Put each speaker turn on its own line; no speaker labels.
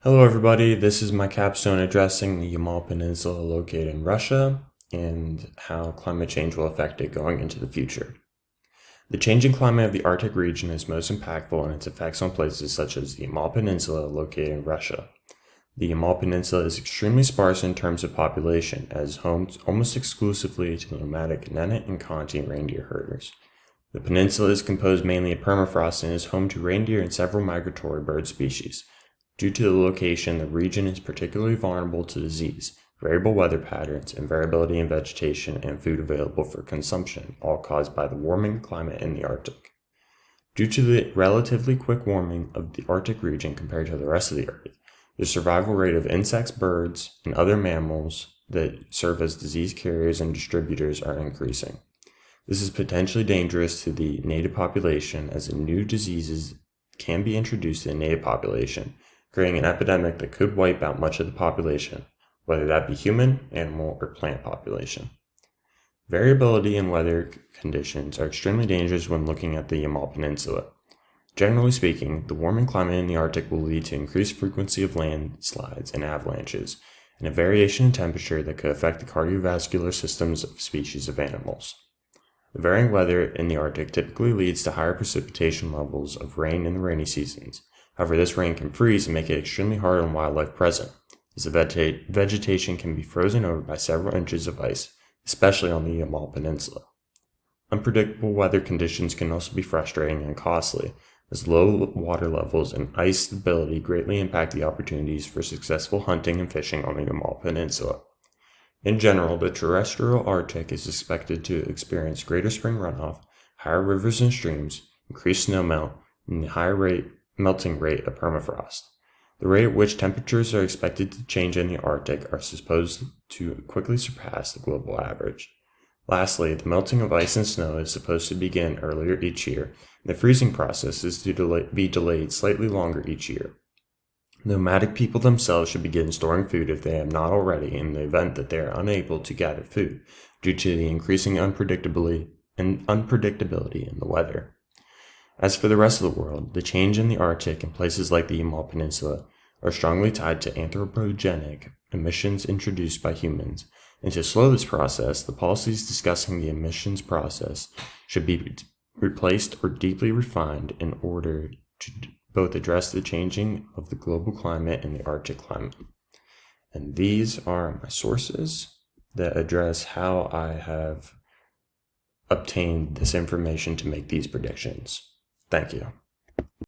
Hello everybody, this is my capstone addressing the Yamal Peninsula located in Russia and how climate change will affect it going into the future. The changing climate of the Arctic region is most impactful in its effects on places such as the Yamal Peninsula located in Russia. The Yamal Peninsula is extremely sparse in terms of population, as home almost exclusively to nomadic Nennet and Conti reindeer herders. The peninsula is composed mainly of permafrost and is home to reindeer and several migratory bird species. Due to the location, the region is particularly vulnerable to disease, variable weather patterns, and variability in vegetation and food available for consumption, all caused by the warming climate in the Arctic. Due to the relatively quick warming of the Arctic region compared to the rest of the Earth, the survival rate of insects, birds, and other mammals that serve as disease carriers and distributors are increasing. This is potentially dangerous to the native population as new diseases can be introduced to the native population, creating an epidemic that could wipe out much of the population, whether that be human, animal, or plant population. Variability in weather conditions are extremely dangerous when looking at the Yamal Peninsula. Generally speaking, the warming climate in the Arctic will lead to increased frequency of landslides and avalanches, and a variation in temperature that could affect the cardiovascular systems of species of animals. The varying weather in the Arctic typically leads to higher precipitation levels of rain in the rainy seasons. However, this rain can freeze and make it extremely hard on wildlife present, as the vegetation can be frozen over by several inches of ice, especially on the Yamal Peninsula. Unpredictable weather conditions can also be frustrating and costly, as low water levels and ice stability greatly impact the opportunities for successful hunting and fishing on the Yamal Peninsula. In general, the terrestrial Arctic is expected to experience greater spring runoff, higher rivers and streams, increased snowmelt, and the higher melting rate of permafrost. The rate at which temperatures are expected to change in the Arctic are supposed to quickly surpass the global average. Lastly, the melting of ice and snow is supposed to begin earlier each year, and the freezing process is to be delayed slightly longer each year. Nomadic people themselves should begin storing food if they have not already in the event that they are unable to gather food due to the increasing unpredictability in the weather. As for the rest of the world, the change in the Arctic and places like the Yamal Peninsula are strongly tied to anthropogenic emissions introduced by humans, and to slow this process, the policies discussing the emissions process should be replaced or deeply refined in order to both address the changing of the global climate and the Arctic climate. And these are my sources that address how I have obtained this information to make these predictions. Thank you.